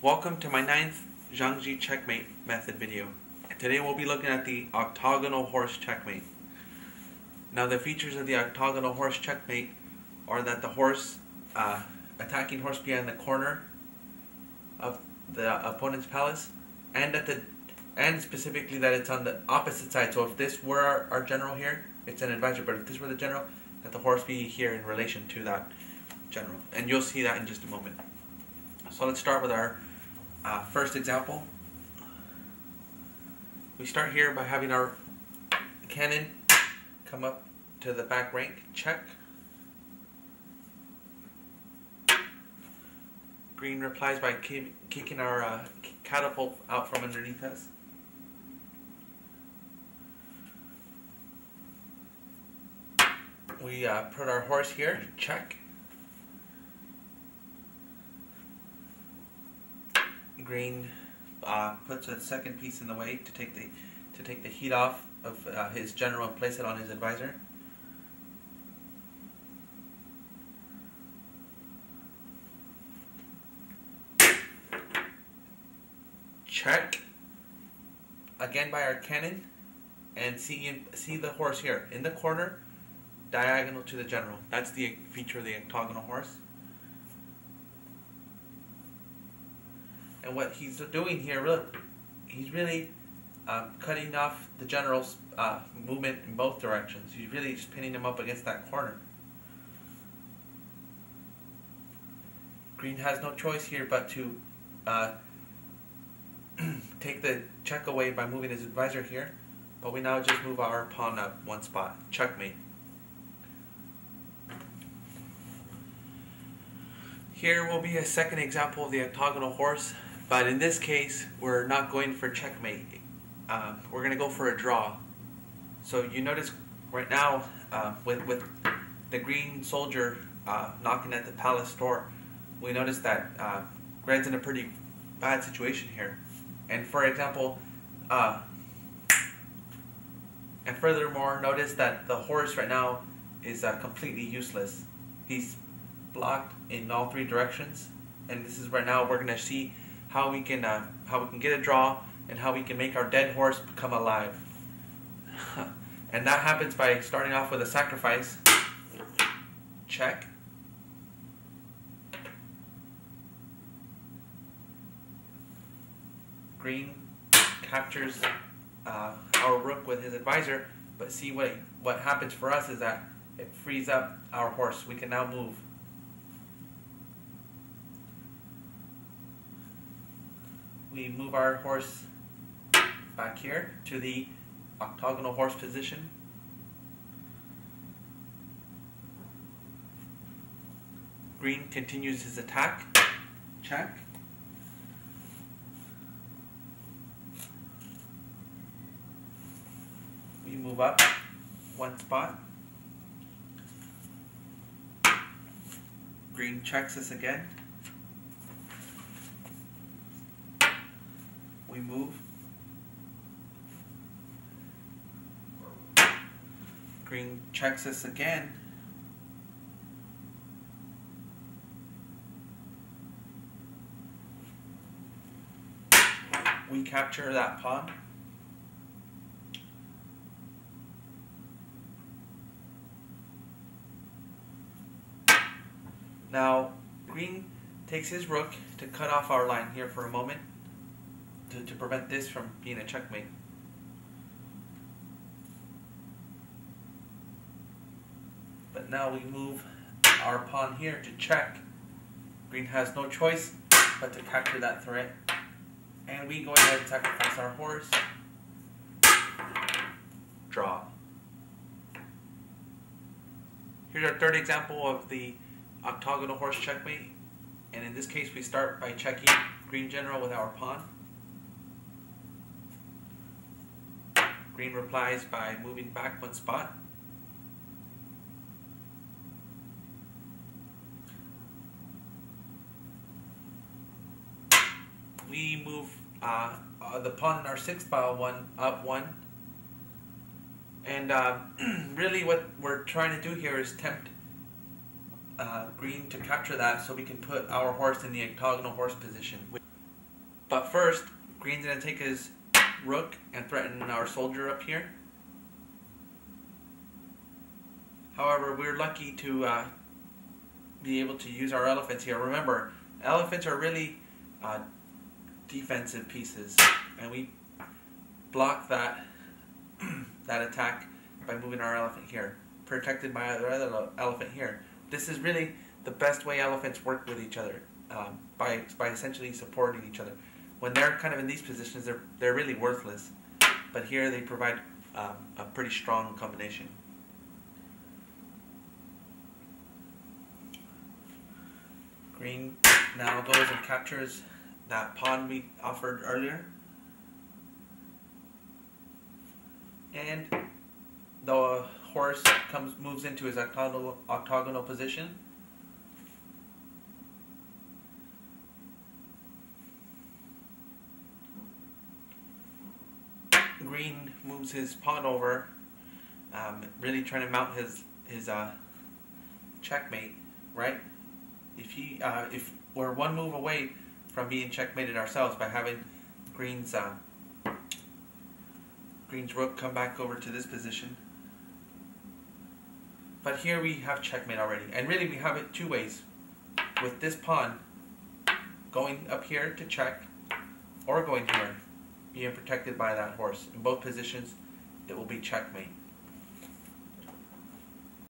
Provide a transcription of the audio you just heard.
Welcome to my 9th xiang checkmate method video. Today we'll be looking at the octagonal horse checkmate. Now the features of the octagonal horse checkmate are that the horse, attacking horse behind the corner of the opponent's palace, and specifically that it's on the opposite side. So if this were our general here, it's an advisor, but if this were the general, that the horse be here in relation to that general. And you'll see that in just a moment. So let's start with our first example. We start here by having our cannon come up to the back rank, check. Green replies by kicking our catapult out from underneath us. We put our horse here, check. Green puts a second piece in the way to take the heat off of his general and place it on his advisor. Check again by our cannon, and see the horse here in the corner, diagonal to the general. That's the feature of the octagonal horse. And what he's doing here, he's really cutting off the general's movement in both directions. He's really just pinning him up against that corner. Green has no choice here but to take the check away by moving his advisor here. But we now just move our pawn up one spot. Checkmate. Here will be a second example of the octagonal horse. But in this case, we're not going for checkmate. We're going to go for a draw. So you notice right now, with the green soldier knocking at the palace door, we notice that red's in a pretty bad situation here. And for example, and furthermore, notice that the horse right now is completely useless. He's blocked in all three directions. And this is right now we're going to see how we can get a draw and how we can make our dead horse become alive. And that happens by starting off with a sacrifice. Check. Green captures our rook with his advisor, but see what happens for us is that it frees up our horse. We can now move. We move our horse back here to the octagonal horse position. Green continues his attack. Check. We move up one spot. Green checks us again. We move. Green checks us again. We capture that pawn. Now, green takes his rook to cut off our line here for a moment, to prevent this from being a checkmate. But now we move our pawn here to check. Green has no choice but to capture that threat. And we go ahead and sacrifice our horse. Draw. Here's our third example of the octagonal horse checkmate. And in this case we start by checking green general with our pawn. Green replies by moving back one spot. We move the pawn in our sixth file up one. And really what we're trying to do here is tempt green to capture that so we can put our horse in the octagonal horse position. But first, green's going to take his rook and threaten our soldier up here. However, we're lucky to be able to use our elephants here. Remember, elephants are really defensive pieces, and we block that that attack by moving our elephant here, protected by our other elephant here. This is really the best way elephants work with each other, by essentially supporting each other. When they're kind of in these positions, they're really worthless, but here they provide a pretty strong combination. Green now goes and captures that pawn we offered earlier, and the horse moves into his octagonal position. Green moves his pawn over, really trying to mount his checkmate, right? If we're one move away from being checkmated ourselves by having Green's rook come back over to this position. But here we have checkmate already, and really we have it two ways. With this pawn going up here to check, or going here, being protected by that horse. In both positions, it will be checkmate.